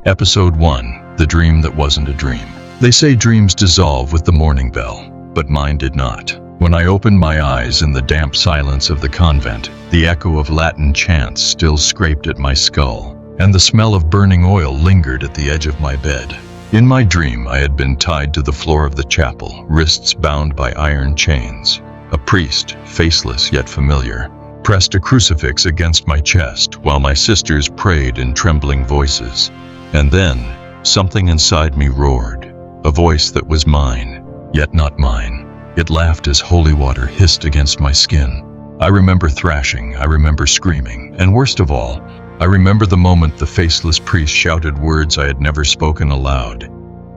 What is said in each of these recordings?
Episode 1. The Dream That Wasn't a Dream. They say dreams dissolve with the morning bell, but mine did not. When I opened my eyes in the damp silence of the convent, the echo of Latin chants still scraped at my skull, and the smell of burning oil lingered at the edge of my bed. In my dream, I had been tied to the floor of the chapel, wrists bound by iron chains. A priest, faceless yet familiar, pressed a crucifix against my chest while my sisters prayed in trembling voices. And then, something inside me roared, a voice that was mine, yet not mine. It laughed as holy water hissed against my skin. I remember thrashing, I remember screaming, and worst of all, I remember the moment the faceless priest shouted words I had never spoken aloud.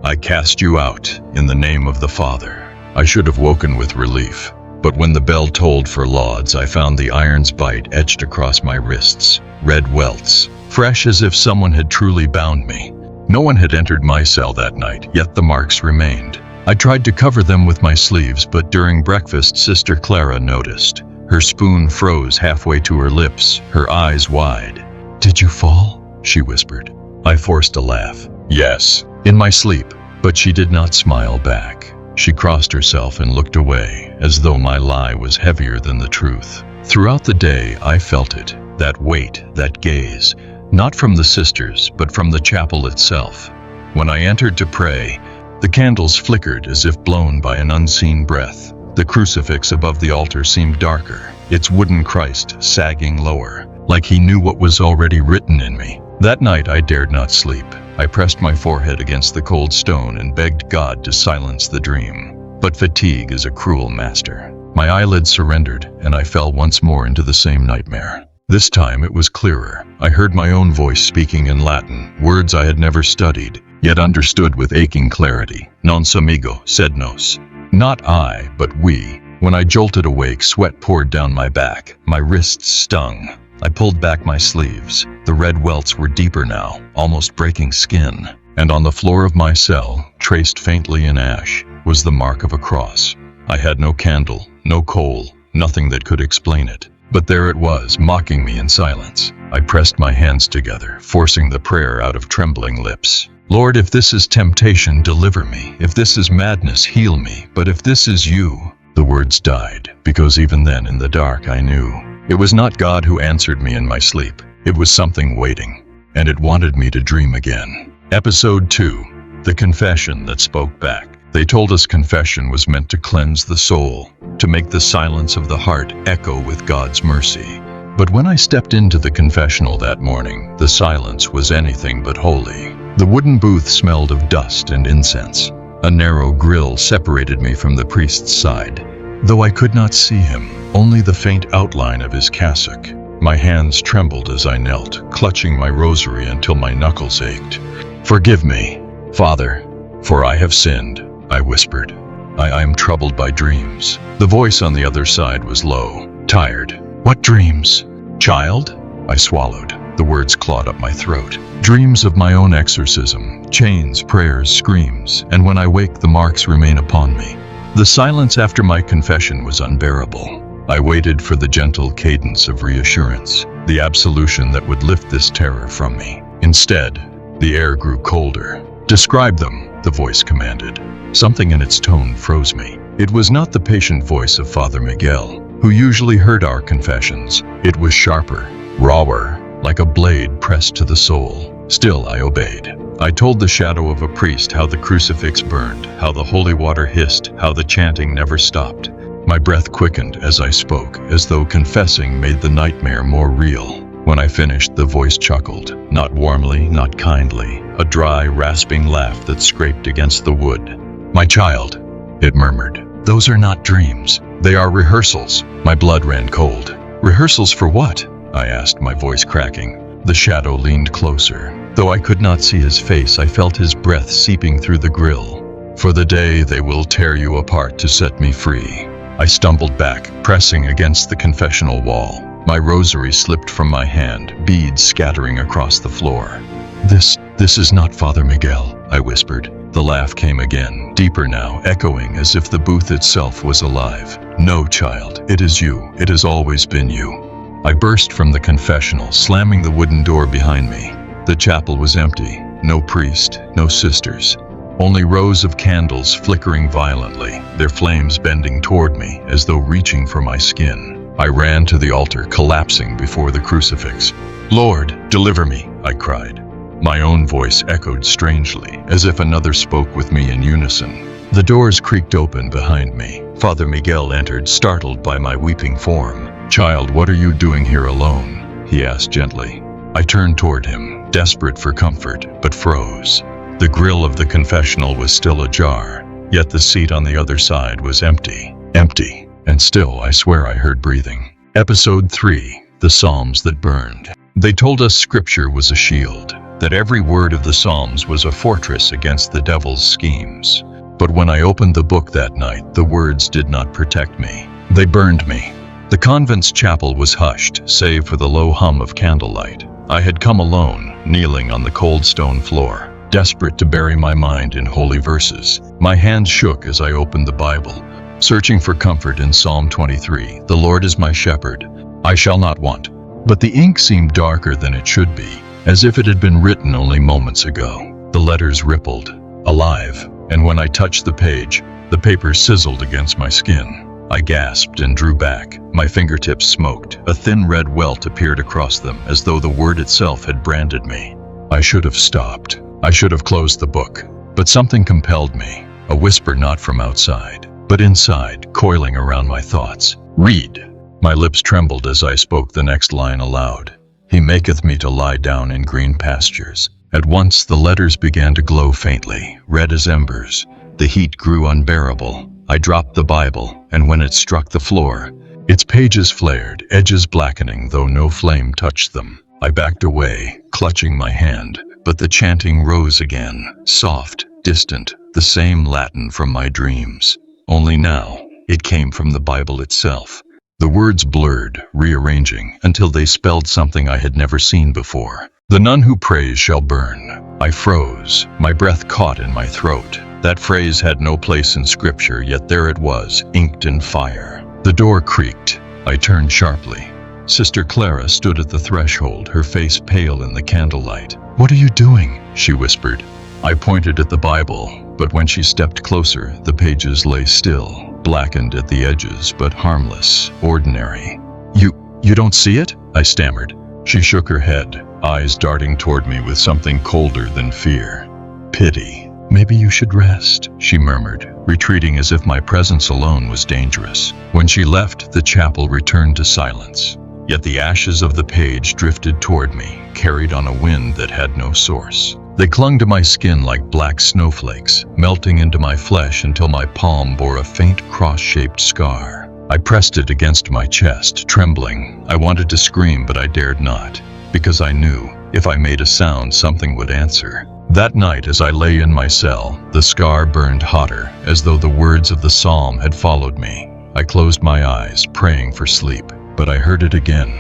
"I cast you out, in the name of the Father." I should have woken with relief, but when the bell tolled for lauds, I found the iron's bite etched across my wrists, red welts, fresh as if someone had truly bound me. No one had entered my cell that night, yet the marks remained. I tried to cover them with my sleeves, but during breakfast, Sister Clara noticed. Her spoon froze halfway to her lips, her eyes wide. "Did you fall?" she whispered. I forced a laugh. "Yes, in my sleep." But she did not smile back. She crossed herself and looked away, as though my lie was heavier than the truth. Throughout the day, I felt it, that weight, that gaze, not from the sisters, but from the chapel itself. When I entered to pray, the candles flickered as if blown by an unseen breath. The crucifix above the altar seemed darker, its wooden Christ sagging lower, like he knew what was already written in me. That night I dared not sleep. I pressed my forehead against the cold stone and begged God to silence the dream. But fatigue is a cruel master. My eyelids surrendered, and I fell once more into the same nightmare. This time it was clearer. I heard my own voice speaking in Latin, words I had never studied, yet understood with aching clarity. "Non samigo, sed nos." Not I, but we. When I jolted awake, sweat poured down my back. My wrists stung. I pulled back my sleeves. The red welts were deeper now, almost breaking skin. And on the floor of my cell, traced faintly in ash, was the mark of a cross. I had no candle, no coal, nothing that could explain it. But there it was, mocking me in silence. I pressed my hands together, forcing the prayer out of trembling lips. "Lord, if this is temptation, deliver me. If this is madness, heal me. But if this is you..." The words died, because even then in the dark I knew. It was not God who answered me in my sleep. It was something waiting, and it wanted me to dream again. Episode 2. The Confession That Spoke Back. They told us confession was meant to cleanse the soul, to make the silence of the heart echo with God's mercy. But when I stepped into the confessional that morning, the silence was anything but holy. The wooden booth smelled of dust and incense. A narrow grill separated me from the priest's side, though I could not see him, only the faint outline of his cassock. My hands trembled as I knelt, clutching my rosary until my knuckles ached. "Forgive me, Father, for I have sinned," I whispered. I am troubled by dreams." The voice on the other side was low, tired. "What dreams, child?" I swallowed. The words clawed up my throat. "Dreams of my own exorcism, chains, prayers, screams, and when I wake the marks remain upon me." The silence after my confession was unbearable. I waited for the gentle cadence of reassurance, the absolution that would lift this terror from me. Instead, the air grew colder. "Describe them," the voice commanded. Something in its tone froze me. It was not the patient voice of Father Miguel, who usually heard our confessions. It was sharper, rawer, like a blade pressed to the soul. Still, I obeyed. I told the shadow of a priest how the crucifix burned, how the holy water hissed, how the chanting never stopped. My breath quickened as I spoke, as though confessing made the nightmare more real. When I finished, the voice chuckled, not warmly, not kindly, a dry, rasping laugh that scraped against the wood. "My child," it murmured, "those are not dreams. They are rehearsals." My blood ran cold. "Rehearsals for what?" I asked, my voice cracking. The shadow leaned closer. Though I could not see his face, I felt his breath seeping through the grill. "For the day they will tear you apart to set me free." I stumbled back, pressing against the confessional wall. My rosary slipped from my hand, beads scattering across the floor. This is not Father Miguel," I whispered. The laugh came again, deeper now, echoing as if the booth itself was alive. "No, child, it is you. It has always been you." I burst from the confessional, slamming the wooden door behind me. The chapel was empty. No priest, no sisters. Only rows of candles flickering violently, their flames bending toward me as though reaching for my skin. I ran to the altar, collapsing before the crucifix. "Lord, deliver me," I cried. My own voice echoed strangely, as if another spoke with me in unison. The doors creaked open behind me. Father Miguel entered, startled by my weeping form. "Child, what are you doing here alone?" he asked gently. I turned toward him, desperate for comfort, but froze. The grill of the confessional was still ajar, yet the seat on the other side was empty. Empty. And still, I swear I heard breathing. Episode 3. The Psalms That Burned. They told us Scripture was a shield, that every word of the Psalms was a fortress against the devil's schemes. But when I opened the book that night, the words did not protect me. They burned me. The convent's chapel was hushed, save for the low hum of candlelight. I had come alone, kneeling on the cold stone floor, desperate to bury my mind in holy verses. My hands shook as I opened the Bible, searching for comfort in Psalm 23, "The Lord is my shepherd, I shall not want." But the ink seemed darker than it should be, as if it had been written only moments ago. The letters rippled, alive, and when I touched the page, the paper sizzled against my skin. I gasped and drew back. My fingertips smoked. A thin red welt appeared across them, as though the word itself had branded me. I should have stopped. I should have closed the book. But something compelled me, a whisper not from outside, but inside, coiling around my thoughts. "Read." My lips trembled as I spoke the next line aloud. "He maketh me to lie down in green pastures." At once the letters began to glow faintly, red as embers. The heat grew unbearable. I dropped the Bible, and when it struck the floor, its pages flared, edges blackening though no flame touched them. I backed away, clutching my hand, but the chanting rose again, soft, distant, the same Latin from my dreams. Only now, it came from the Bible itself. The words blurred, rearranging, until they spelled something I had never seen before. "The none who prays shall burn." I froze, my breath caught in my throat. That phrase had no place in Scripture, yet there it was, inked in fire. The door creaked. I turned sharply. Sister Clara stood at the threshold, her face pale in the candlelight. "What are you doing?" she whispered. I pointed at the Bible, but when she stepped closer, the pages lay still, blackened at the edges, but harmless, ordinary. You don't see it?" I stammered. She shook her head, eyes darting toward me with something colder than fear. "Pity. Maybe you should rest," she murmured, retreating as if my presence alone was dangerous. When she left, the chapel returned to silence. Yet the ashes of the page drifted toward me, carried on a wind that had no source. They clung to my skin like black snowflakes, melting into my flesh until my palm bore a faint cross-shaped scar. I pressed it against my chest, trembling. I wanted to scream, but I dared not, because I knew, if I made a sound, something would answer. That night, as I lay in my cell, the scar burned hotter, as though the words of the psalm had followed me. I closed my eyes, praying for sleep, but I heard it again,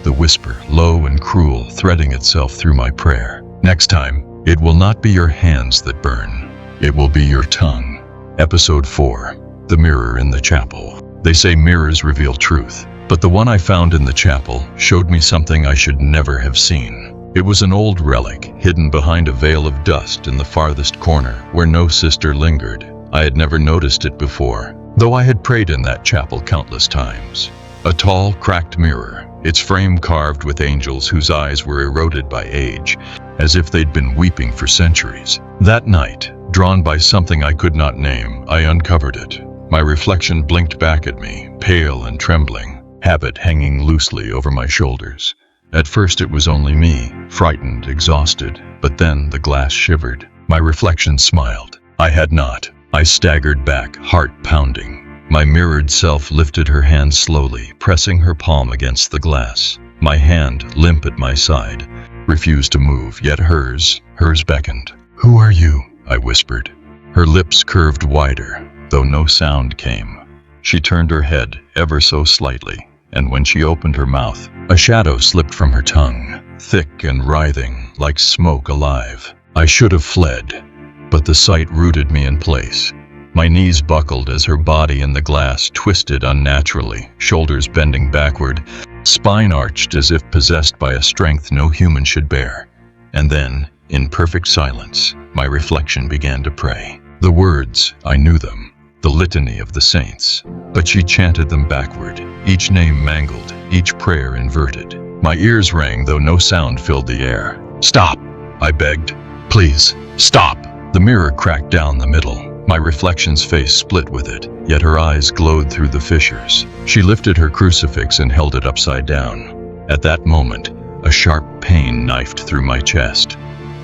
the whisper, low and cruel, threading itself through my prayer. "Next time, it will not be your hands that burn. It will be your tongue." Episode 4. The Mirror in the Chapel. They say mirrors reveal truth, but the one I found in the chapel showed me something I should never have seen. It was an old relic, hidden behind a veil of dust in the farthest corner, where no sister lingered. I had never noticed it before, though I had prayed in that chapel countless times. A tall, cracked mirror, its frame carved with angels whose eyes were eroded by age, as if they'd been weeping for centuries. That night, drawn by something I could not name, I uncovered it. My reflection blinked back at me, pale and trembling, habit hanging loosely over my shoulders. At first it was only me, frightened, exhausted, but then the glass shivered. My reflection smiled. I had not. I staggered back, heart pounding. My mirrored self lifted her hand slowly, pressing her palm against the glass. My hand, limp at my side, refused to move, yet hers beckoned. "Who are you?" I whispered. Her lips curved wider, though no sound came. She turned her head ever so slightly, and when she opened her mouth, a shadow slipped from her tongue, thick and writhing, like smoke alive. I should have fled, but the sight rooted me in place. My knees buckled as her body in the glass twisted unnaturally, shoulders bending backward, spine arched as if possessed by a strength no human should bear. And then, In perfect silence, my reflection began to pray. The words, I knew them, the litany of the saints, but she chanted them backward, each name mangled, each prayer inverted. My ears rang, though no sound filled the air. Stop, I begged. Please, stop. The mirror cracked down the middle. My reflection's face split with it, yet her eyes glowed through the fissures. She lifted her crucifix and held it upside down. At that moment, a sharp pain knifed through my chest.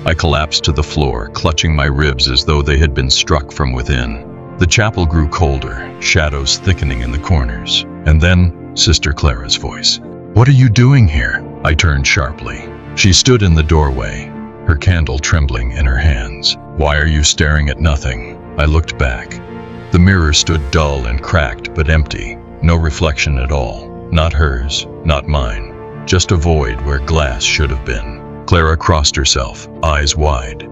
I collapsed to the floor, clutching my ribs as though they had been struck from within. The chapel grew colder, shadows thickening in the corners. And then, Sister Clara's voice. What are you doing here? I turned sharply. She stood in the doorway, her candle trembling in her hands. Why are you staring at nothing? I looked back. The mirror stood dull and cracked but empty. No reflection at all. Not hers, not mine. Just a void where glass should have been. Clara crossed herself, eyes wide.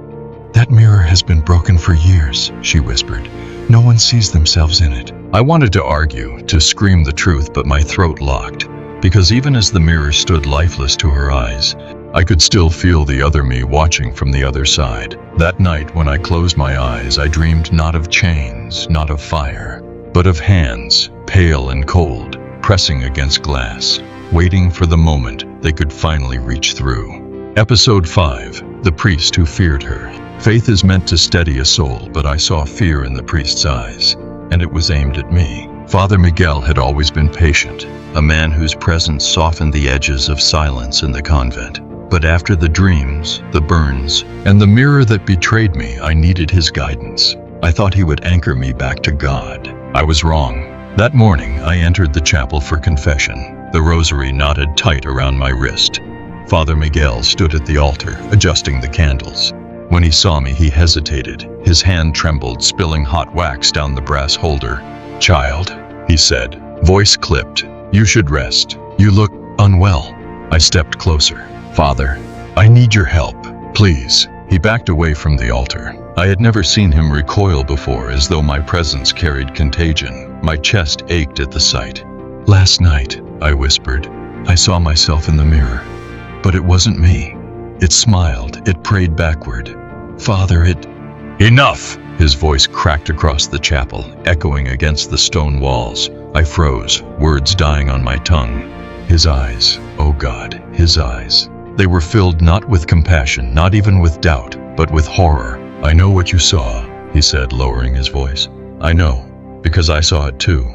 That mirror has been broken for years, she whispered. No one sees themselves in it. I wanted to argue, to scream the truth, but my throat locked. Because even as the mirror stood lifeless to her eyes, I could still feel the other me watching from the other side. That night, when I closed my eyes, I dreamed not of chains, not of fire, but of hands, pale and cold, pressing against glass, waiting for the moment they could finally reach through. Episode 5. The Priest Who Feared Her. Faith is meant to steady a soul, but I saw fear in the priest's eyes, and it was aimed at me. Father Miguel had always been patient, a man whose presence softened the edges of silence in the convent. But after the dreams, the burns, and the mirror that betrayed me, I needed his guidance. I thought he would anchor me back to God. I was wrong. That morning, I entered the chapel for confession, the rosary knotted tight around my wrist. Father Miguel stood at the altar, adjusting the candles. When he saw me, he hesitated. His hand trembled, spilling hot wax down the brass holder. Child, he said, voice clipped, you should rest. You look unwell. I stepped closer. Father, I need your help, please. He backed away from the altar. I had never seen him recoil before, as though my presence carried contagion. My chest ached at the sight. Last night, I whispered, I saw myself in the mirror. But it wasn't me. It smiled, it prayed backward. Father, it... Enough! His voice cracked across the chapel, echoing against the stone walls. I froze, words dying on my tongue. His eyes, oh God, his eyes. They were filled not with compassion, not even with doubt, but with horror. I know what you saw, he said, lowering his voice. I know, because I saw it too.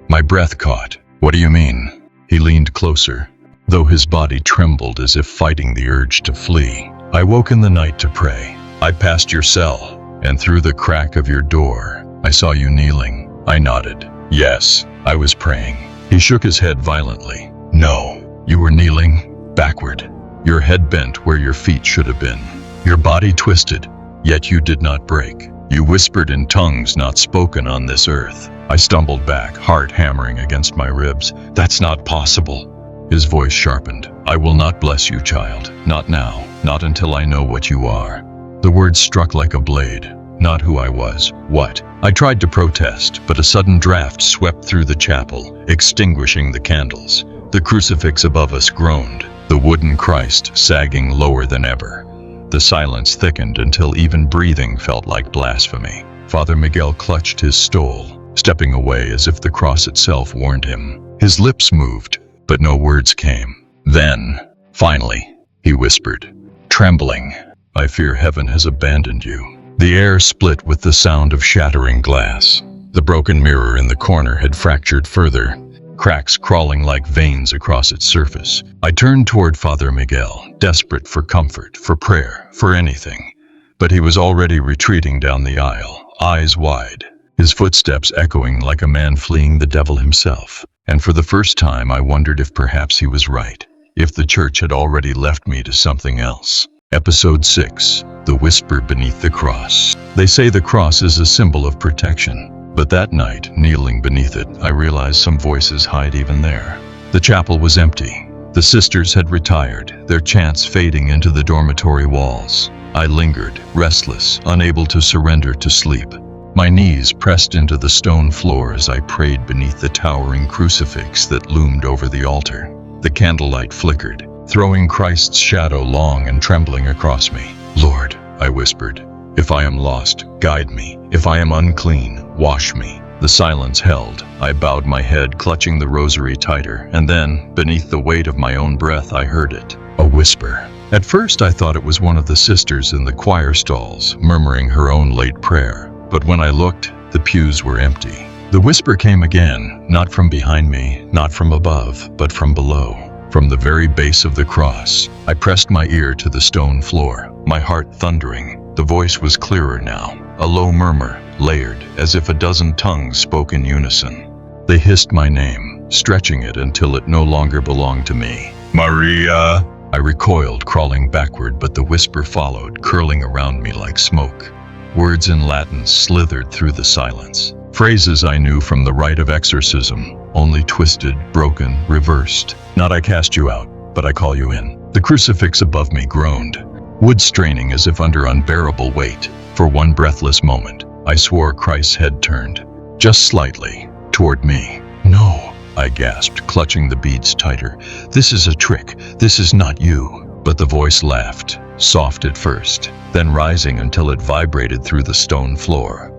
My breath caught. What do you mean? He leaned closer, though his body trembled as if fighting the urge to flee. I woke in the night to pray. I passed your cell, and through the crack of your door, I saw you kneeling. I nodded. Yes, I was praying. He shook his head violently. No, you were kneeling backward. Your head bent where your feet should have been. Your body twisted, yet you did not break. You whispered in tongues not spoken on this earth. I stumbled back, heart hammering against my ribs. That's not possible. His voice sharpened. I will not bless you, child. Not now. Not until I know what you are. The words struck like a blade. Not who I was. What? I tried to protest, but a sudden draft swept through the chapel, extinguishing the candles. The crucifix above us groaned, the wooden Christ sagging lower than ever. The silence thickened until even breathing felt like blasphemy. Father Miguel clutched his stole, stepping away as if the cross itself warned him. His lips moved, but no words came. Then, finally, he whispered, trembling, I fear heaven has abandoned you. The air split with the sound of shattering glass. The broken mirror in the corner had fractured further, cracks crawling like veins across its surface. I turned toward Father Miguel, desperate for comfort, for prayer, for anything. But he was already retreating down the aisle, eyes wide, his footsteps echoing like a man fleeing the devil himself. And for the first time, I wondered if perhaps he was right, if the church had already left me to something else. Episode 6. The Whisper Beneath the Cross. They say the cross is a symbol of protection, but that night, kneeling beneath it, I realized some voices hide even there. The chapel was empty. The sisters had retired, their chants fading into the dormitory walls. I lingered, restless, unable to surrender to sleep. My knees pressed into the stone floor as I prayed beneath the towering crucifix that loomed over the altar. The candlelight flickered, throwing Christ's shadow long and trembling across me. "Lord," I whispered, "if I am lost, guide me. If I am unclean, wash me." The silence held. I bowed my head, clutching the rosary tighter, and then, beneath the weight of my own breath, I heard it. A whisper. At first I thought it was one of the sisters in the choir stalls, murmuring her own late prayer. But when I looked, the pews were empty. The whisper came again, not from behind me, not from above, but from below. From the very base of the cross. I pressed my ear to the stone floor, my heart thundering. The voice was clearer now, a low murmur, layered, as if a dozen tongues spoke in unison. They hissed my name, stretching it until it no longer belonged to me. "Maria!" I recoiled, crawling backward, but the whisper followed, curling around me like smoke. Words in Latin slithered through the silence. Phrases I knew from the rite of exorcism, only twisted, broken, reversed. Not "I cast you out, but I call you in." The crucifix above me groaned, wood straining as if under unbearable weight. For one breathless moment, I swore Christ's head turned, just slightly, toward me. "No," I gasped, clutching the beads tighter. "This is a trick. This is not you." But the voice laughed, soft at first, then rising until it vibrated through the stone floor.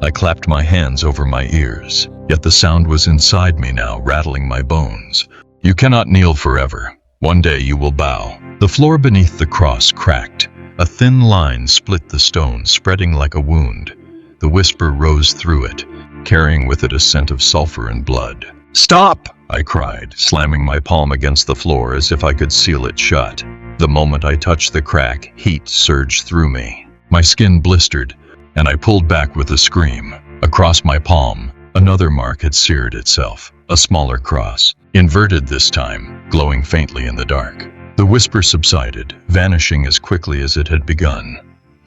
I clapped my hands over my ears, yet the sound was inside me now, rattling my bones. "You cannot kneel forever. One day you will bow." The floor beneath the cross cracked. A thin line split the stone, spreading like a wound. The whisper rose through it, carrying with it a scent of sulfur and blood. "Stop!" I cried, slamming my palm against the floor as if I could seal it shut. The moment I touched the crack, heat surged through me. My skin blistered, and I pulled back with a scream. Across my palm, another mark had seared itself, a smaller cross, inverted this time, glowing faintly in the dark. The whisper subsided, vanishing as quickly as it had begun.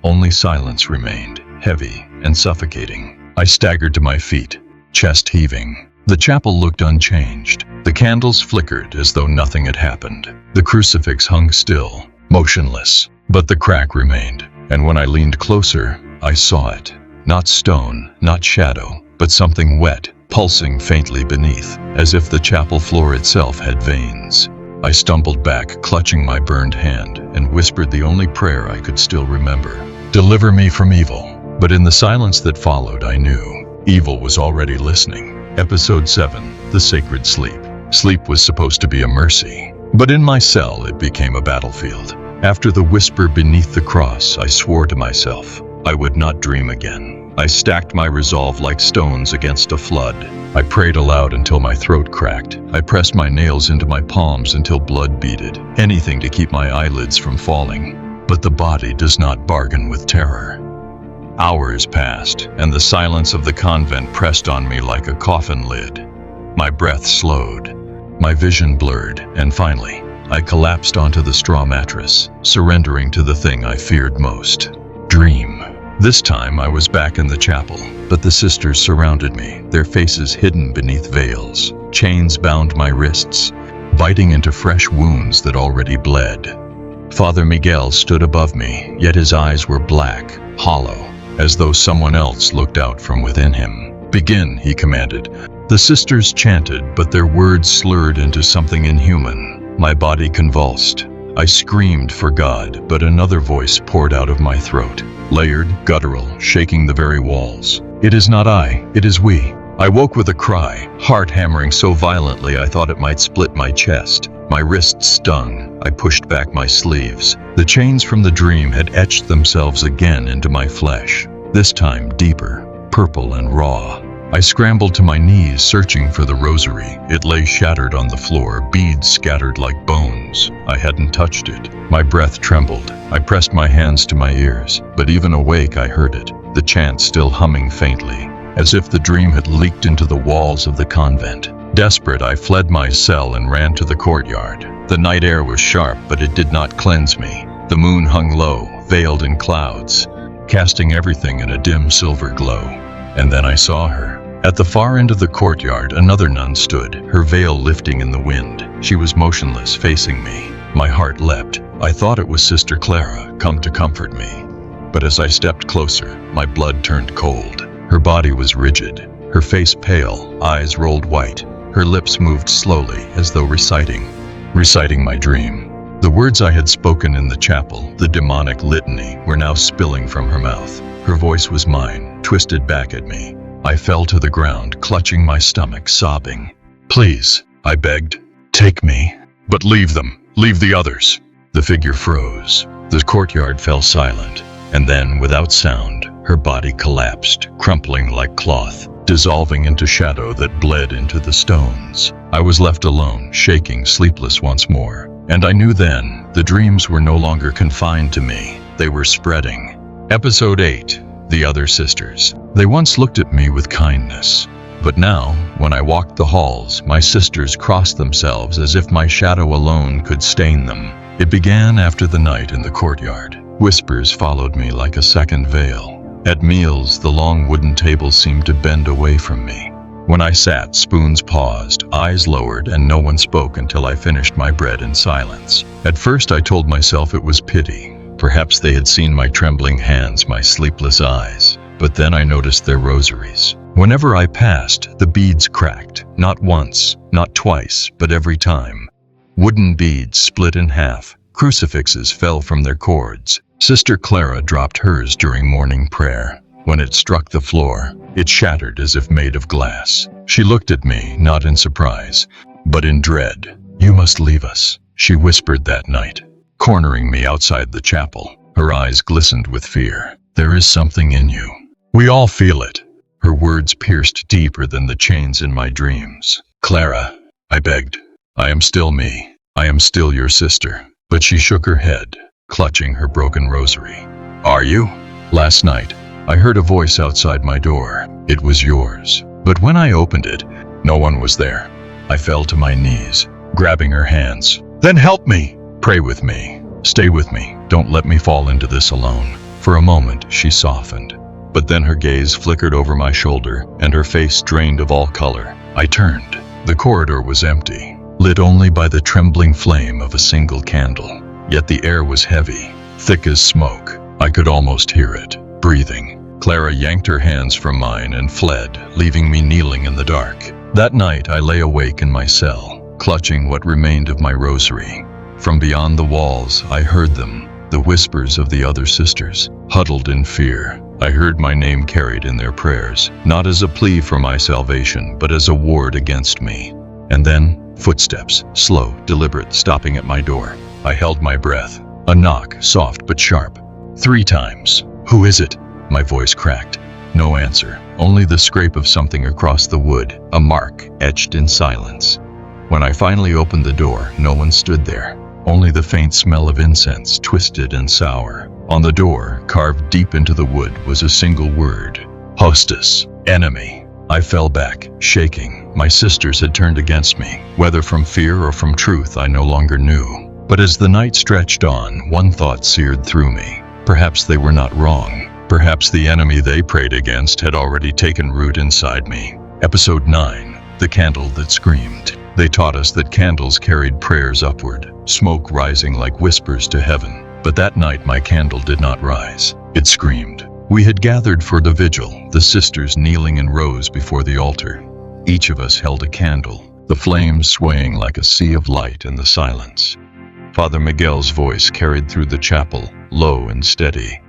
Only silence remained, heavy and suffocating. I staggered to my feet, chest heaving. The chapel looked unchanged. The candles flickered as though nothing had happened. The crucifix hung still, motionless, but the crack remained. And when I leaned closer, I saw it. Not stone, not shadow, but something wet, pulsing faintly beneath, as if the chapel floor itself had veins. I stumbled back, clutching my burned hand, and whispered the only prayer I could still remember. "Deliver me from evil." But in the silence that followed, I knew evil was already listening. Episode 7, The Sacred Sleep. Sleep was supposed to be a mercy, but in my cell it became a battlefield. After the whisper beneath the cross, I swore to myself I would not dream again. I stacked my resolve like stones against a flood. I prayed aloud until my throat cracked. I pressed my nails into my palms until blood beaded. Anything to keep my eyelids from falling. But the body does not bargain with terror. Hours passed, and the silence of the convent pressed on me like a coffin lid. My breath slowed, my vision blurred, and finally, I collapsed onto the straw mattress, surrendering to the thing I feared most. Dream. This time I was back in the chapel, but the sisters surrounded me, their faces hidden beneath veils. Chains bound my wrists, biting into fresh wounds that already bled. Father Miguel stood above me, yet his eyes were black, hollow, as though someone else looked out from within him. "Begin," he commanded. The sisters chanted, but their words slurred into something inhuman. My body convulsed. I screamed for God, but another voice poured out of my throat, layered, guttural, shaking the very walls. "It is not I, it is we." I woke with a cry, heart hammering so violently I thought it might split my chest. My wrists stung. I pushed back my sleeves. The chains from the dream had etched themselves again into my flesh, this time deeper, purple and raw. I scrambled to my knees, searching for the rosary. It lay shattered on the floor, beads scattered like bones. I hadn't touched it. My breath trembled. I pressed my hands to my ears, but even awake I heard it, the chant still humming faintly, as if the dream had leaked into the walls of the convent. Desperate, I fled my cell and ran to the courtyard. The night air was sharp, but it did not cleanse me. The moon hung low, veiled in clouds, casting everything in a dim silver glow. And then I saw her. At the far end of the courtyard, another nun stood, her veil lifting in the wind. She was motionless, facing me. My heart leapt. I thought it was Sister Clara, come to comfort me. But as I stepped closer, my blood turned cold. Her body was rigid, her face pale, eyes rolled white. Her lips moved slowly, as though reciting my dream. The words I had spoken in the chapel, the demonic litany, were now spilling from her mouth. Her voice was mine, twisted back at me. I fell to the ground, clutching my stomach, sobbing. "Please," I begged, "take me. But leave them. Leave the others." The figure froze. The courtyard fell silent. And then, without sound, her body collapsed, crumpling like cloth, dissolving into shadow that bled into the stones. I was left alone, shaking, sleepless once more. And I knew then, the dreams were no longer confined to me. They were spreading. Episode 8. The Other Sisters. They once looked at me with kindness. But now, when I walked the halls, my sisters crossed themselves as if my shadow alone could stain them. It began after the night in the courtyard. Whispers followed me like a second veil. At meals, the long wooden tables seemed to bend away from me. When I sat, spoons paused, eyes lowered, and no one spoke until I finished my bread in silence. At first I told myself it was pity. Perhaps they had seen my trembling hands, my sleepless eyes. But then I noticed their rosaries. Whenever I passed, the beads cracked. Not once, not twice, but every time. Wooden beads split in half. Crucifixes fell from their cords. Sister Clara dropped hers during morning prayer. When it struck the floor, it shattered as if made of glass. She looked at me, not in surprise, but in dread. "You must leave us," she whispered that night, cornering me outside the chapel. Her eyes glistened with fear. "There is something in you. We all feel it." Her words pierced deeper than the chains in my dreams. "Clara," I begged, "I am still me. I am still your sister." But she shook her head, clutching her broken rosary. "Are you?" "Last night, I heard a voice outside my door. It was yours. But when I opened it, no one was there." I fell to my knees, grabbing her hands. "Then help me. Pray with me. Stay with me. Don't let me fall into this alone." For a moment, she softened. But then her gaze flickered over my shoulder, and her face drained of all color. I turned. The corridor was empty, lit only by the trembling flame of a single candle. Yet the air was heavy, thick as smoke. I could almost hear it, breathing. Clara yanked her hands from mine and fled, leaving me kneeling in the dark. That night I lay awake in my cell, clutching what remained of my rosary. From beyond the walls, I heard them, the whispers of the other sisters, huddled in fear. I heard my name carried in their prayers, not as a plea for my salvation, but as a ward against me. And then, footsteps, slow, deliberate, stopping at my door. I held my breath. A knock, soft but sharp. 3 times. "Who is it?" My voice cracked. No answer, only the scrape of something across the wood, a mark etched in silence. When I finally opened the door, no one stood there. Only the faint smell of incense, twisted and sour. On the door, carved deep into the wood, was a single word. Hostess. Enemy. I fell back, shaking. My sisters had turned against me. Whether from fear or from truth, I no longer knew. But as the night stretched on, one thought seared through me. Perhaps they were not wrong. Perhaps the enemy they prayed against had already taken root inside me. Episode 9. The Candle That Screamed. They taught us that candles carried prayers upward, smoke rising like whispers to heaven. But that night my candle did not rise. It screamed. We had gathered for the vigil, the sisters kneeling in rows before the altar. Each of us held a candle, the flames swaying like a sea of light in the silence. Father Miguel's voice carried through the chapel, low and steady.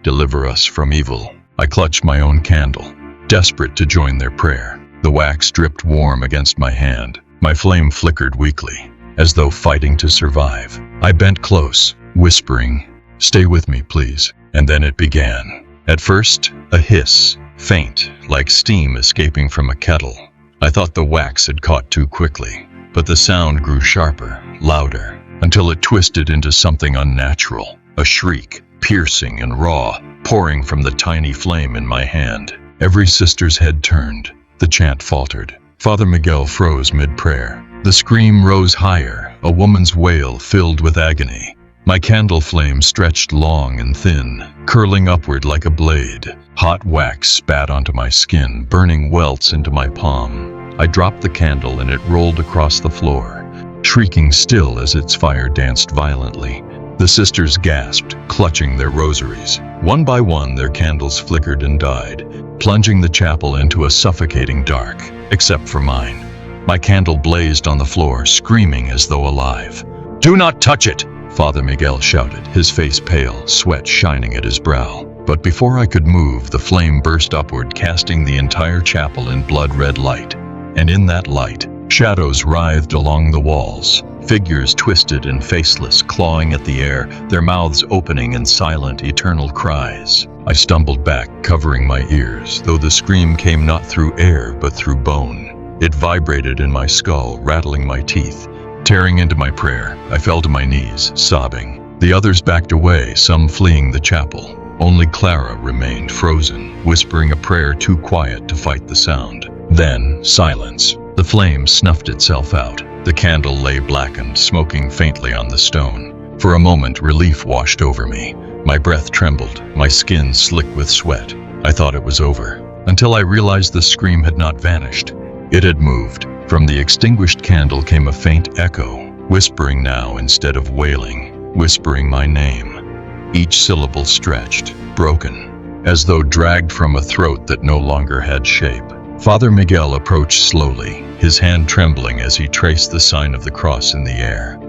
"Deliver us from evil." I clutched my own candle, desperate to join their prayer. The wax dripped warm against my hand. My flame flickered weakly, as though fighting to survive. I bent close, whispering, "Stay with me, please." And then it began. At first, a hiss, faint, like steam escaping from a kettle. I thought the wax had caught too quickly, but the sound grew sharper, louder, until it twisted into something unnatural. A shriek, piercing and raw, pouring from the tiny flame in my hand. Every sister's head turned. The chant faltered. Father Miguel froze mid-prayer. The scream rose higher, a woman's wail filled with agony. My candle flame stretched long and thin, curling upward like a blade. Hot wax spat onto my skin, burning welts into my palm. I dropped the candle and it rolled across the floor, shrieking still as its fire danced violently. The sisters gasped, clutching their rosaries. One by one, their candles flickered and died, plunging the chapel into a suffocating dark, except for mine. My candle blazed on the floor, screaming as though alive. "Do not touch it!" Father Miguel shouted, his face pale, sweat shining at his brow. But before I could move, the flame burst upward, casting the entire chapel in blood-red light. And in that light, shadows writhed along the walls, figures twisted and faceless, clawing at the air, their mouths opening in silent, eternal cries. I stumbled back, covering my ears, though the scream came not through air but through bone. It vibrated in my skull, rattling my teeth. Tearing into my prayer, I fell to my knees, sobbing. The others backed away, some fleeing the chapel. Only Clara remained frozen, whispering a prayer too quiet to fight the sound. Then, silence. The flame snuffed itself out. The candle lay blackened, smoking faintly on the stone. For a moment, relief washed over me. My breath trembled, my skin slick with sweat. I thought it was over, until I realized the scream had not vanished. It had moved. From the extinguished candle came a faint echo, whispering now instead of wailing, whispering my name. Each syllable stretched, broken, as though dragged from a throat that no longer had shape. Father Miguel approached slowly, his hand trembling as he traced the sign of the cross in the air.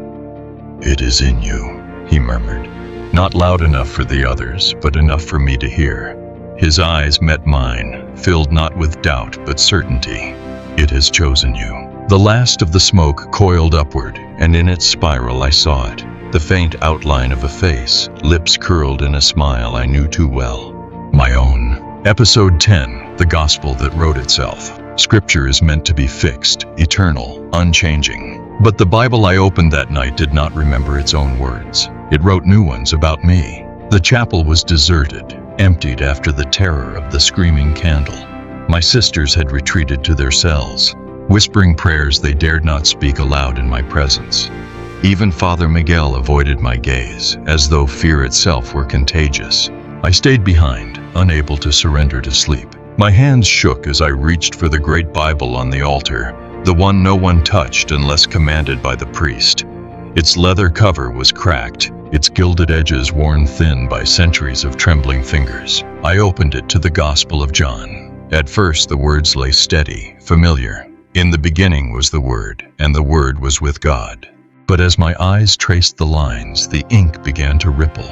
"It is in you," he murmured. Not loud enough for the others, but enough for me to hear. His eyes met mine, filled not with doubt but certainty. "It has chosen you." The last of the smoke coiled upward, and in its spiral I saw it. The faint outline of a face, lips curled in a smile I knew too well. My own. Episode 10, The Gospel That Wrote Itself. Scripture is meant to be fixed, eternal, unchanging. But the Bible I opened that night did not remember its own words. It wrote new ones about me. The chapel was deserted, emptied after the terror of the screaming candle. My sisters had retreated to their cells, whispering prayers they dared not speak aloud in my presence. Even Father Miguel avoided my gaze, as though fear itself were contagious. I stayed behind, unable to surrender to sleep. My hands shook as I reached for the great Bible on the altar, the one no one touched unless commanded by the priest. Its leather cover was cracked, its gilded edges worn thin by centuries of trembling fingers. I opened it to the Gospel of John. At first the words lay steady, familiar. "In the beginning was the Word, and the Word was with God." But as my eyes traced the lines, the ink began to ripple.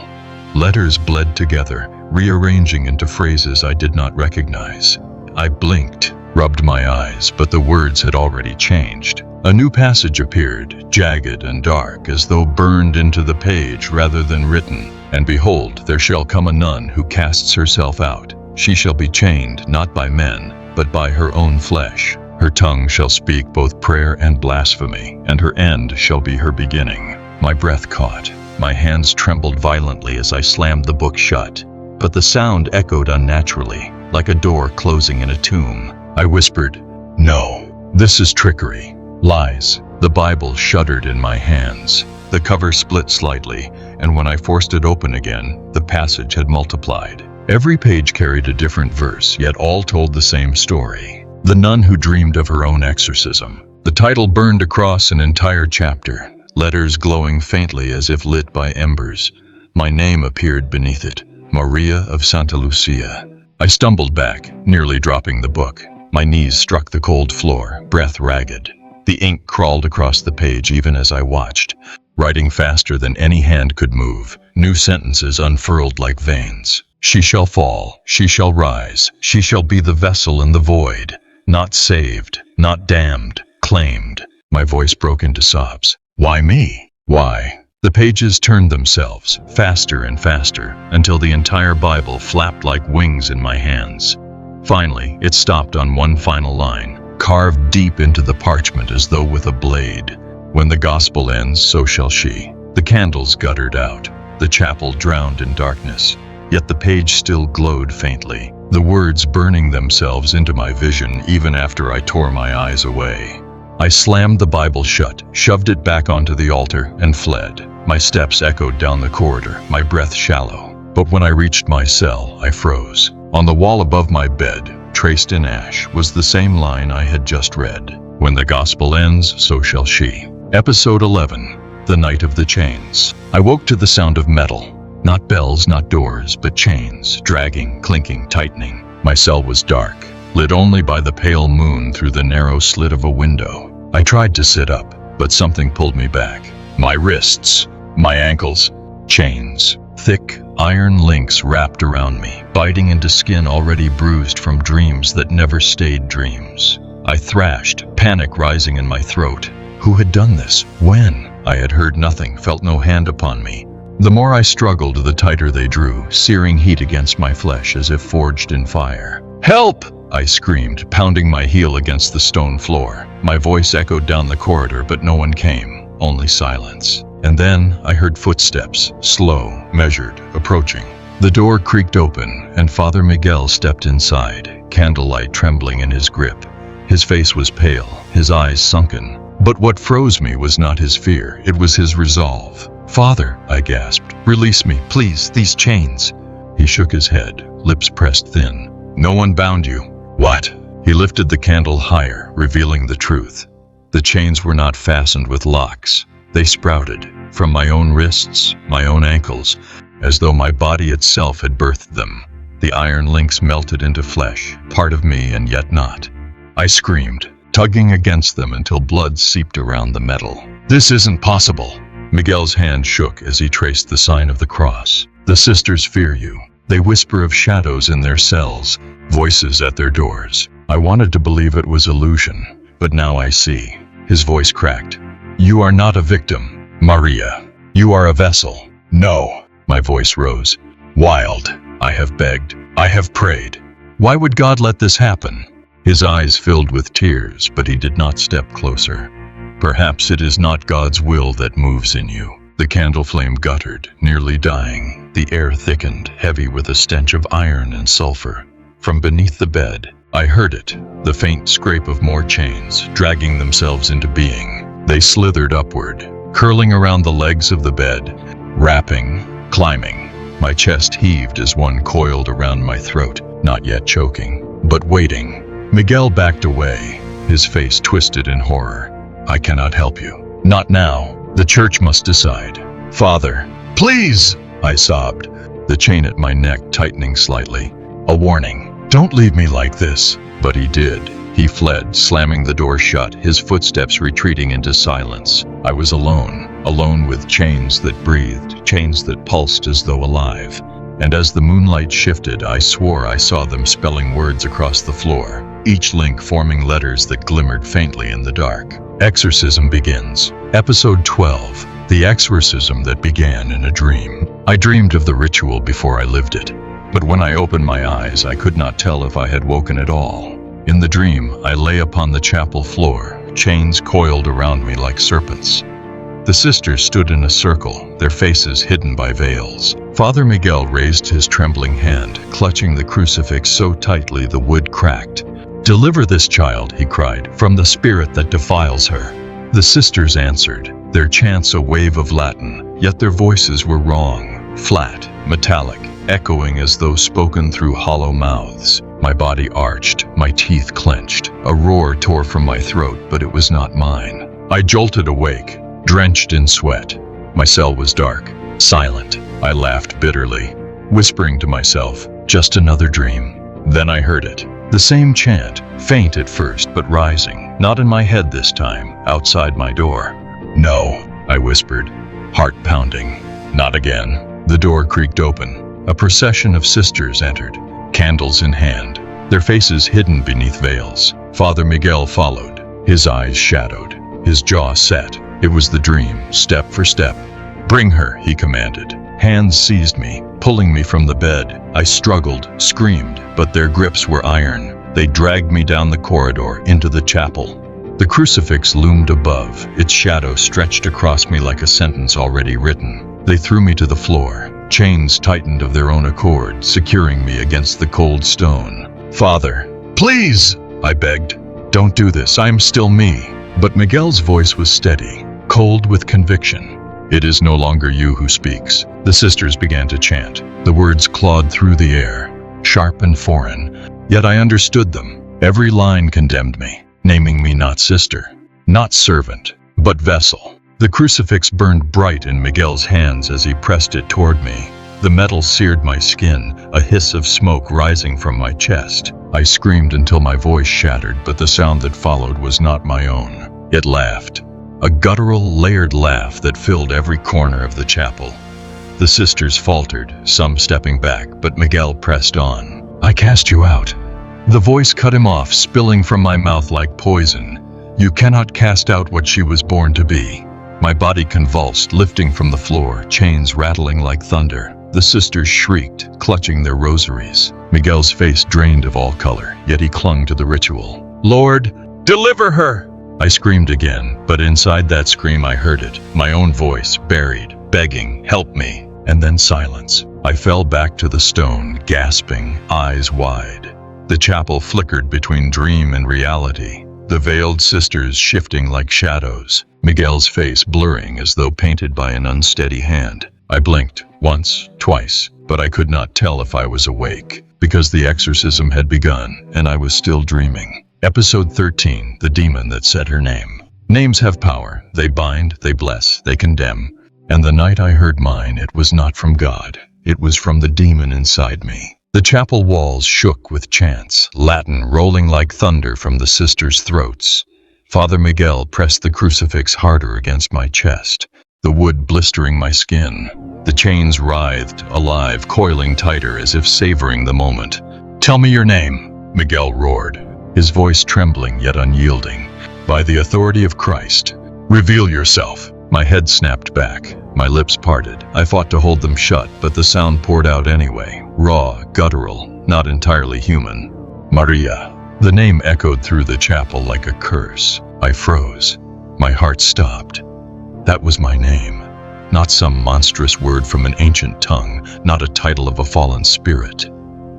Letters bled together, rearranging into phrases I did not recognize. I blinked, rubbed my eyes, but the words had already changed. A new passage appeared, jagged and dark, as though burned into the page rather than written. "And behold, there shall come a nun who casts herself out. She shall be chained, not by men, but by her own flesh. Her tongue shall speak both prayer and blasphemy, and her end shall be her beginning." My breath caught. My hands trembled violently as I slammed the book shut. But the sound echoed unnaturally, like a door closing in a tomb. I whispered, "No, this is trickery. Lies." The Bible shuddered in my hands. The cover split slightly, and when I forced it open again, the passage had multiplied. Every page carried a different verse, yet all told the same story. The nun who dreamed of her own exorcism. The title burned across an entire chapter, letters glowing faintly as if lit by embers. My name appeared beneath it, Maria of Santa Lucia. I stumbled back, nearly dropping the book. My knees struck the cold floor, breath ragged. The ink crawled across the page even as I watched, writing faster than any hand could move. New sentences unfurled like veins. "She shall fall, she shall rise, she shall be the vessel in the void. Not saved, not damned, claimed." My voice broke into sobs. Why me? Why? The pages turned themselves, faster and faster, until the entire Bible flapped like wings in my hands. Finally, it stopped on one final line, carved deep into the parchment as though with a blade. "When the gospel ends, so shall she." The candles guttered out. The chapel drowned in darkness. Yet the page still glowed faintly, the words burning themselves into my vision even after I tore my eyes away. I slammed the Bible shut, shoved it back onto the altar, and fled. My steps echoed down the corridor, my breath shallow. But when I reached my cell, I froze. On the wall above my bed, traced in ash, was the same line I had just read. "When the gospel ends, so shall she." Episode 11, The Night of the Chains. I woke to the sound of metal. Not bells, not doors, but chains, dragging, clinking, tightening. My cell was dark, lit only by the pale moon through the narrow slit of a window. I tried to sit up, but something pulled me back. My wrists, my ankles, chains. Thick, iron links wrapped around me, biting into skin already bruised from dreams that never stayed dreams. I thrashed, panic rising in my throat. Who had done this? When? I had heard nothing, felt no hand upon me. The more I struggled, the tighter they drew, searing heat against my flesh as if forged in fire. "Help!" I screamed, pounding my heel against the stone floor. My voice echoed down the corridor, but no one came, only silence. And then I heard footsteps, slow, measured, approaching. The door creaked open, and Father Miguel stepped inside, candlelight trembling in his grip. His face was pale, his eyes sunken. But what froze me was not his fear, it was his resolve. "Father," I gasped, "release me, please, these chains." He shook his head, lips pressed thin. "No one bound you." "What?" He lifted the candle higher, revealing the truth. The chains were not fastened with locks. They sprouted from my own wrists, my own ankles, as though my body itself had birthed them. The iron links melted into flesh, part of me and yet not. I screamed, tugging against them until blood seeped around the metal. "This isn't possible." Miguel's hand shook as he traced the sign of the cross. "The sisters fear you. They whisper of shadows in their cells, voices at their doors." I wanted to believe it was illusion, but now I see. His voice cracked. "You are not a victim, Maria. You are a vessel." "No." My voice rose. "Wild. I have begged. I have prayed. Why would God let this happen?" His eyes filled with tears, but he did not step closer. "Perhaps it is not God's will that moves in you." The candle flame guttered, nearly dying. The air thickened, heavy with a stench of iron and sulfur. From beneath the bed, I heard it, the faint scrape of more chains, dragging themselves into being. They slithered upward, curling around the legs of the bed, wrapping, climbing. My chest heaved as one coiled around my throat, not yet choking, but waiting. Miguel backed away, his face twisted in horror. "I cannot help you. Not now. The church must decide." "Father, please!" I sobbed, the chain at my neck tightening slightly. A warning. "Don't leave me like this." But he did. He fled, slamming the door shut, his footsteps retreating into silence. I was alone, alone with chains that breathed, chains that pulsed as though alive. And as the moonlight shifted, I swore I saw them spelling words across the floor, each link forming letters that glimmered faintly in the dark. Exorcism begins. Episode 12. The exorcism that began in a dream. I dreamed of the ritual before I lived it. But when I opened my eyes, I could not tell if I had woken at all. In the dream, I lay upon the chapel floor, chains coiled around me like serpents. The sisters stood in a circle, their faces hidden by veils. Father Miguel raised his trembling hand, clutching the crucifix so tightly the wood cracked. "Deliver this child," he cried, "from the spirit that defiles her." The sisters answered, their chants a wave of Latin, yet their voices were wrong, flat, metallic, echoing as though spoken through hollow mouths. My body arched, my teeth clenched. A roar tore from my throat, but it was not mine. I jolted awake, drenched in sweat. My cell was dark, silent. I laughed bitterly, whispering to myself, "Just another dream." Then I heard it. The same chant, faint at first but rising, not in my head this time, outside my door. "No," I whispered, heart pounding. "Not again." The door creaked open. A procession of sisters entered, candles in hand, their faces hidden beneath veils. Father Miguel followed, his eyes shadowed, his jaw set. It was the dream, step for step. "Bring her," he commanded. Hands seized me, pulling me from the bed. I struggled, screamed, but their grips were iron. They dragged me down the corridor into the chapel. The crucifix loomed above, its shadow stretched across me like a sentence already written. They threw me to the floor. Chains tightened of their own accord, securing me against the cold stone. "Father, please!" I begged. "Don't do this, I am still me." But Miguel's voice was steady, cold with conviction. "It is no longer you who speaks." The sisters began to chant. The words clawed through the air, sharp and foreign, yet I understood them. Every line condemned me, naming me not sister, not servant, but vessel. The crucifix burned bright in Miguel's hands as he pressed it toward me. The metal seared my skin, a hiss of smoke rising from my chest. I screamed until my voice shattered, but the sound that followed was not my own. It laughed. a guttural, layered laugh that filled every corner of the chapel. The sisters faltered, some stepping back, but Miguel pressed on. "I cast you out." The voice cut him off, spilling from my mouth like poison. "You cannot cast out what she was born to be." My body convulsed, lifting from the floor, chains rattling like thunder. The sisters shrieked, clutching their rosaries. Miguel's face drained of all color, yet he clung to the ritual. "Lord, deliver her!" I screamed again, but inside that scream I heard it, my own voice, buried, begging, "Help me!" And then silence. I fell back to the stone, gasping, eyes wide. The chapel flickered between dream and reality, the veiled sisters shifting like shadows, Miguel's face blurring as though painted by an unsteady hand. I blinked, once, twice, but I could not tell if I was awake, because the exorcism had begun, and I was still dreaming. Episode 13, The Demon That Said Her Name. Names have power. They bind, they bless, they condemn. And the night I heard mine, it was not from God. It was from the demon inside me. The chapel walls shook with chants, Latin rolling like thunder from the sisters' throats. Father Miguel pressed the crucifix harder against my chest, the wood blistering my skin. The chains writhed, alive, coiling tighter as if savoring the moment. "Tell me your name," Miguel roared, his voice trembling yet unyielding. "By the authority of Christ, reveal yourself." My head snapped back, my lips parted. I fought to hold them shut, but the sound poured out anyway, raw, guttural, not entirely human. "Maria." The name echoed through the chapel like a curse. I froze. My heart stopped. That was my name. Not some monstrous word from an ancient tongue, not a title of a fallen spirit.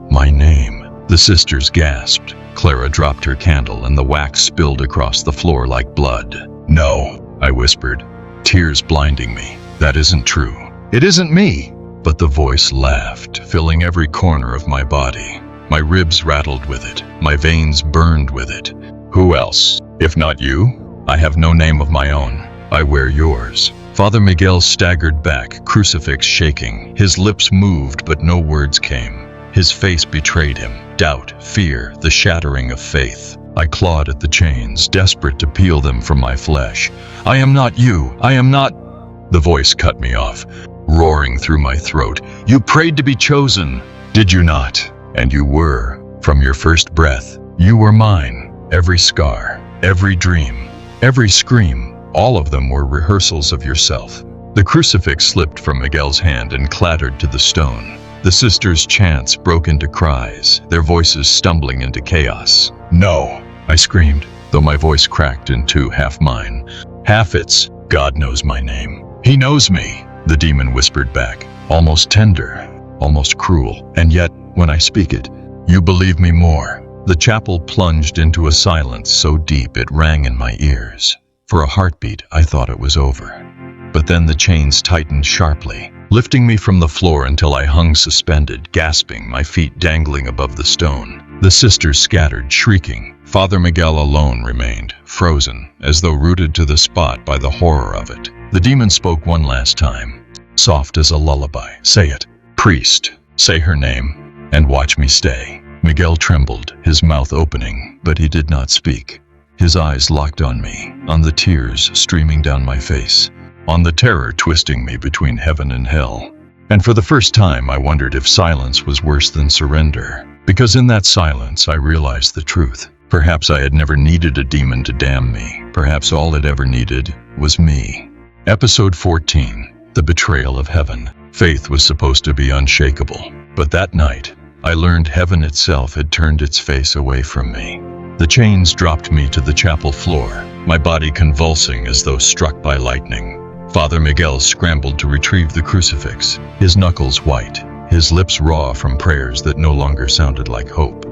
My name. The sisters gasped. Clara dropped her candle and the wax spilled across the floor like blood. "No," I whispered, tears blinding me. "That isn't true. It isn't me." But the voice laughed, filling every corner of my body. My ribs rattled with it. My veins burned with it. "Who else? If not you? I have no name of my own. I wear yours." Father Miguel staggered back, crucifix shaking. His lips moved, but no words came. His face betrayed him. Doubt, fear, the shattering of faith. I clawed at the chains, desperate to peel them from my flesh. "I am not you. I am not—" The voice cut me off, roaring through my throat. "You prayed to be chosen, did you not? And you were. From your first breath, you were mine. Every scar, every dream, every scream, all of them were rehearsals of yourself." The crucifix slipped from Miguel's hand and clattered to the stone. The sisters' chants broke into cries, their voices stumbling into chaos. "No," I screamed, though my voice cracked in two, half mine, half its, "God knows my name. He knows me," the demon whispered back, almost tender, almost cruel. "And yet, when I speak it, you believe me more." The chapel plunged into a silence so deep it rang in my ears. For a heartbeat, I thought it was over. But then the chains tightened sharply, lifting me from the floor until I hung suspended, gasping, my feet dangling above the stone. The sisters scattered, shrieking. Father Miguel alone remained, frozen, as though rooted to the spot by the horror of it. The demon spoke one last time, soft as a lullaby. "Say it, priest. Say her name, and watch me stay." Miguel trembled, his mouth opening, but he did not speak. His eyes locked on me, on the tears streaming down my face, on the terror twisting me between heaven and hell. And for the first time, I wondered if silence was worse than surrender. Because in that silence, I realized the truth. Perhaps I had never needed a demon to damn me. Perhaps all it ever needed was me. Episode 14, The Betrayal of Heaven. Faith was supposed to be unshakable, but that night, I learned heaven itself had turned its face away from me. The chains dropped me to the chapel floor, my body convulsing as though struck by lightning. Father Miguel scrambled to retrieve the crucifix, his knuckles white, his lips raw from prayers that no longer sounded like hope.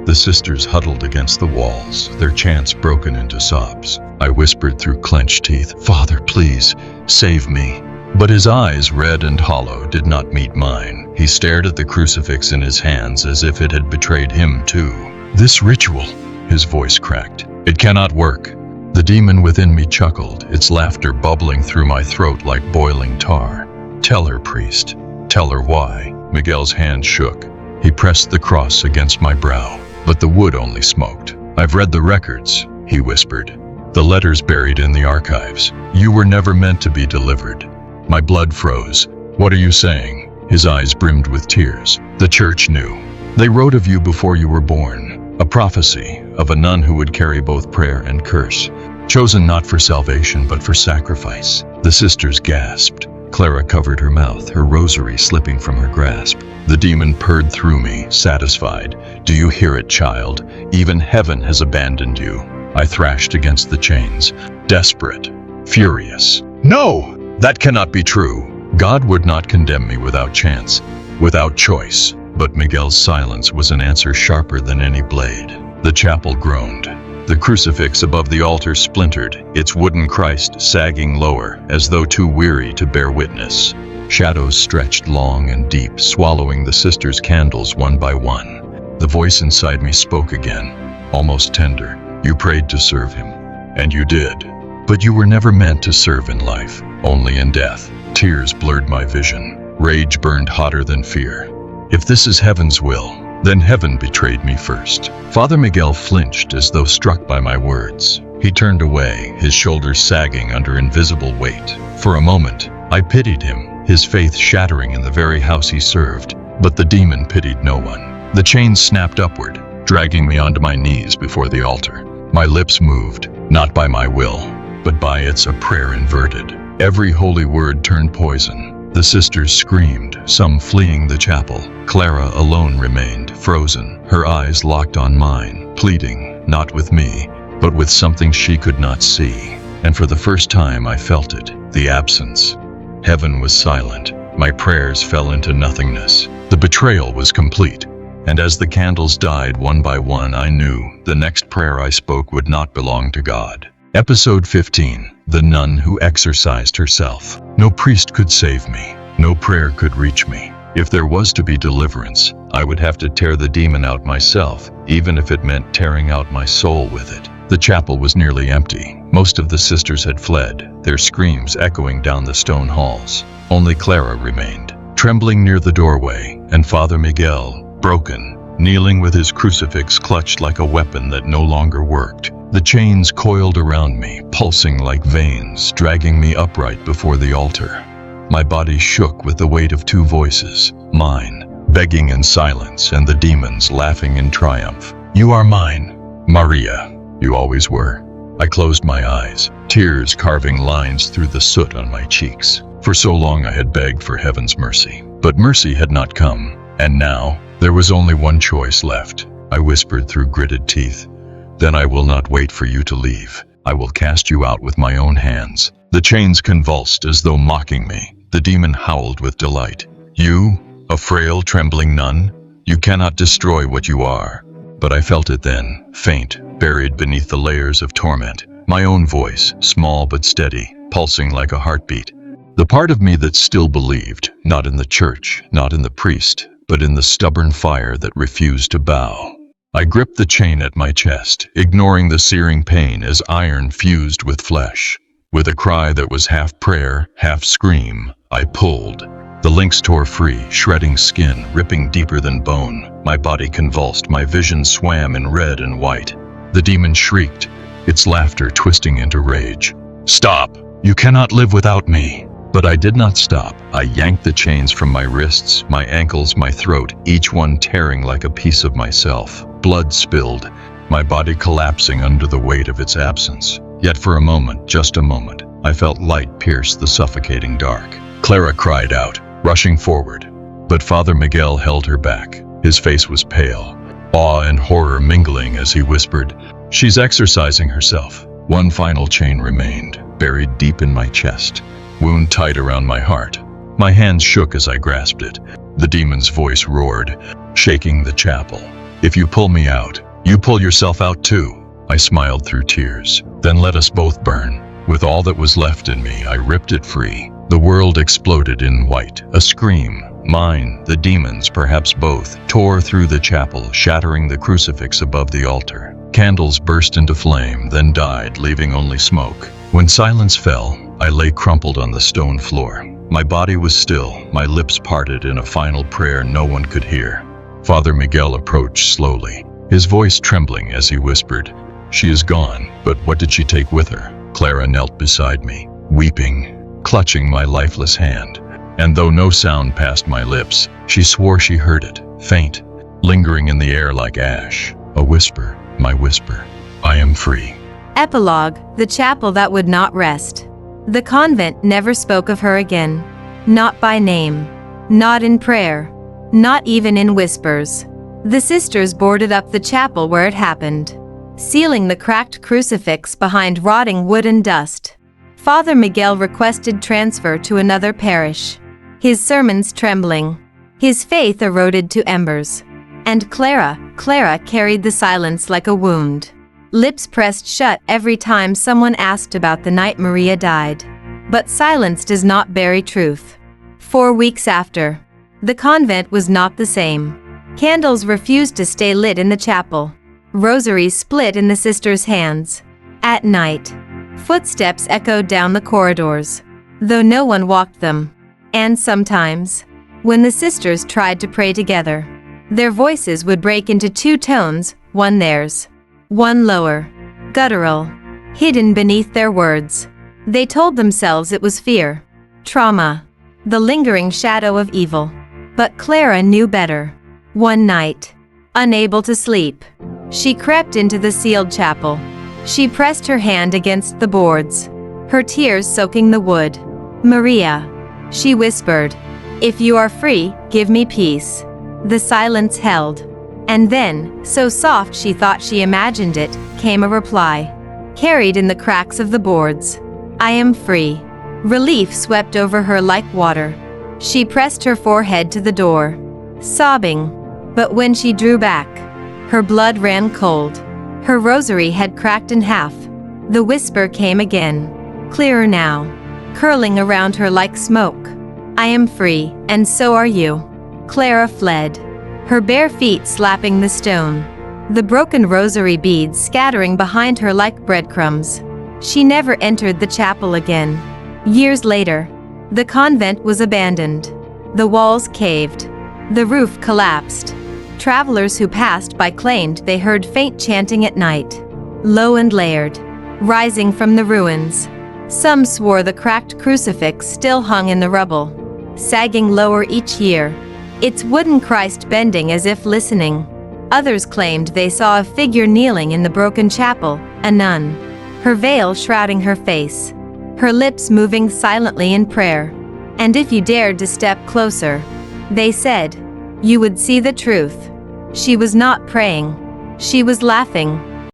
The sisters huddled against the walls, their chants broken into sobs. I whispered through clenched teeth, "Father, please, save me." But his eyes, red and hollow, did not meet mine. He stared at the crucifix in his hands as if it had betrayed him too. "This ritual," his voice cracked. "It cannot work." The demon within me chuckled, its laughter bubbling through my throat like boiling tar. "Tell her, priest. Tell her why." Miguel's hand shook. He pressed the cross against my brow, but the wood only smoked. "I've read the records," he whispered. the letters buried in the archives. You were never meant to be delivered. My blood froze. What are you saying? His eyes brimmed with tears. The church knew. They wrote of you before you were born. A prophecy of a nun who would carry both prayer and curse, chosen not for salvation but for sacrifice. The sisters gasped. Clara covered her mouth, her rosary slipping from her grasp. The demon purred through me, satisfied. Do you hear it, child? Even heaven has abandoned you. I thrashed against the chains, desperate, furious. No! That cannot be true. God would not condemn me without chance, without choice. But Miguel's silence was an answer sharper than any blade. The chapel groaned. The crucifix above the altar splintered, its wooden Christ sagging lower, as though too weary to bear witness. Shadows stretched long and deep, swallowing the sisters' candles one by one. The voice inside me spoke again, almost tender. You prayed to serve him, and you did. But you were never meant to serve in life, only in death. Tears blurred my vision. Rage burned hotter than fear. If this is heaven's will, then heaven betrayed me first. Father Miguel flinched as though struck by my words. He turned away, his shoulders sagging under invisible weight. For a moment, I pitied him, his faith shattering in the very house he served. But the demon pitied no one. The chains snapped upward, dragging me onto my knees before the altar. My lips moved, not by my will, but by its a prayer inverted. Every holy word turned poison. The sisters screamed, some fleeing the chapel. Clara alone remained, frozen, her eyes locked on mine, pleading, not with me, but with something she could not see. And for the first time I felt it, the absence. Heaven was silent. My prayers fell into nothingness. The betrayal was complete. And as the candles died one by one, I knew the next prayer I spoke would not belong to God. Episode 15. The Nun Who Exorcised Herself. No priest could save me. No prayer could reach me. If there was to be deliverance, I would have to tear the demon out myself, even if it meant tearing out my soul with it. The chapel was nearly empty. Most of the sisters had fled, their screams echoing down the stone halls. Only Clara remained, trembling near the doorway, and Father Miguel, broken, kneeling with his crucifix clutched like a weapon that no longer worked. The chains coiled around me, pulsing like veins, dragging me upright before the altar. My body shook with the weight of two voices, mine, begging in silence, and the demons laughing in triumph. You are mine, Maria. You always were. I closed my eyes, tears carving lines through the soot on my cheeks. For so long I had begged for heaven's mercy, but mercy had not come. And now, there was only one choice left. I whispered through gritted teeth. Then I will not wait for you to leave. I will cast you out with my own hands. The chains convulsed as though mocking me. The demon howled with delight. You, a frail, trembling nun? You cannot destroy what you are. But I felt it then, faint, buried beneath the layers of torment. My own voice, small but steady, pulsing like a heartbeat. The part of me that still believed, not in the church, not in the priest, but in the stubborn fire that refused to bow. I gripped the chain at my chest, ignoring the searing pain as iron fused with flesh. With a cry that was half prayer, half scream, I pulled. The links tore free, shredding skin, ripping deeper than bone. My body convulsed, my vision swam in red and white. The demon shrieked, its laughter twisting into rage. Stop! You cannot live without me! But I did not stop. I yanked the chains from my wrists, my ankles, my throat, each one tearing like a piece of myself. Blood spilled, my body collapsing under the weight of its absence. Yet for a moment, just a moment, I felt light pierce the suffocating dark. Clara cried out, rushing forward. But Father Miguel held her back. His face was pale, awe and horror mingling as he whispered, She's exorcising herself. One final chain remained, buried deep in my chest, wound tight around my heart. My hands shook as I grasped it. The demon's voice roared, shaking the chapel. If you pull me out, you pull yourself out too. I smiled through tears. Then let us both burn. With all that was left in me, I ripped it free. The world exploded in white. A scream, mine, the demon's, perhaps both, tore through the chapel, shattering the crucifix above the altar. Candles burst into flame, then died, leaving only smoke. When silence fell, I lay crumpled on the stone floor. My body was still, my lips parted in a final prayer no one could hear. Father Miguel approached slowly, his voice trembling as he whispered, She is gone, but what did she take with her? Clara knelt beside me, weeping, clutching my lifeless hand. And though no sound passed my lips, she swore she heard it, faint, lingering in the air like ash. A whisper, my whisper. I am free. Epilogue: The chapel that would not rest. The convent never spoke of her again. Not by name. Not in prayer. Not even in whispers. The sisters boarded up the chapel where it happened, sealing the cracked crucifix behind rotting wood and dust. Father Miguel requested transfer to another parish, his sermons trembling, his faith eroded to embers. And Clara carried the silence like a wound, lips pressed shut every time someone asked about the night Maria died. But silence does not bury truth. 4 weeks after, the convent was not the same. Candles refused to stay lit in the chapel. Rosaries split in the sisters' hands. At night, footsteps echoed down the corridors, though no one walked them. And sometimes, when the sisters tried to pray together, their voices would break into two tones, one theirs, one lower, guttural, hidden beneath their words. They told themselves it was fear, trauma, the lingering shadow of evil. But Clara knew better. One night, unable to sleep, she crept into the sealed chapel. She pressed her hand against the boards, her tears soaking the wood. "Maria," she whispered, "if you are free, give me peace." The silence held. And then, so soft she thought she imagined it, came a reply, carried in the cracks of the boards. "I am free." Relief swept over her like water. She pressed her forehead to the door, sobbing. But when she drew back, her blood ran cold. Her rosary had cracked in half. The whisper came again, clearer now, curling around her like smoke. "I am free, and so are you." Clara fled, her bare feet slapping the stone, the broken rosary beads scattering behind her like breadcrumbs. She never entered the chapel again. Years later, the convent was abandoned. The walls caved. The roof collapsed. Travelers who passed by claimed they heard faint chanting at night, low and layered, rising from the ruins. Some swore the cracked crucifix still hung in the rubble, sagging lower each year, its wooden Christ bending as if listening. Others claimed they saw a figure kneeling in the broken chapel, a nun, her veil shrouding her face, her lips moving silently in prayer. And if you dared to step closer, they said, you would see the truth. She was not praying. She was laughing.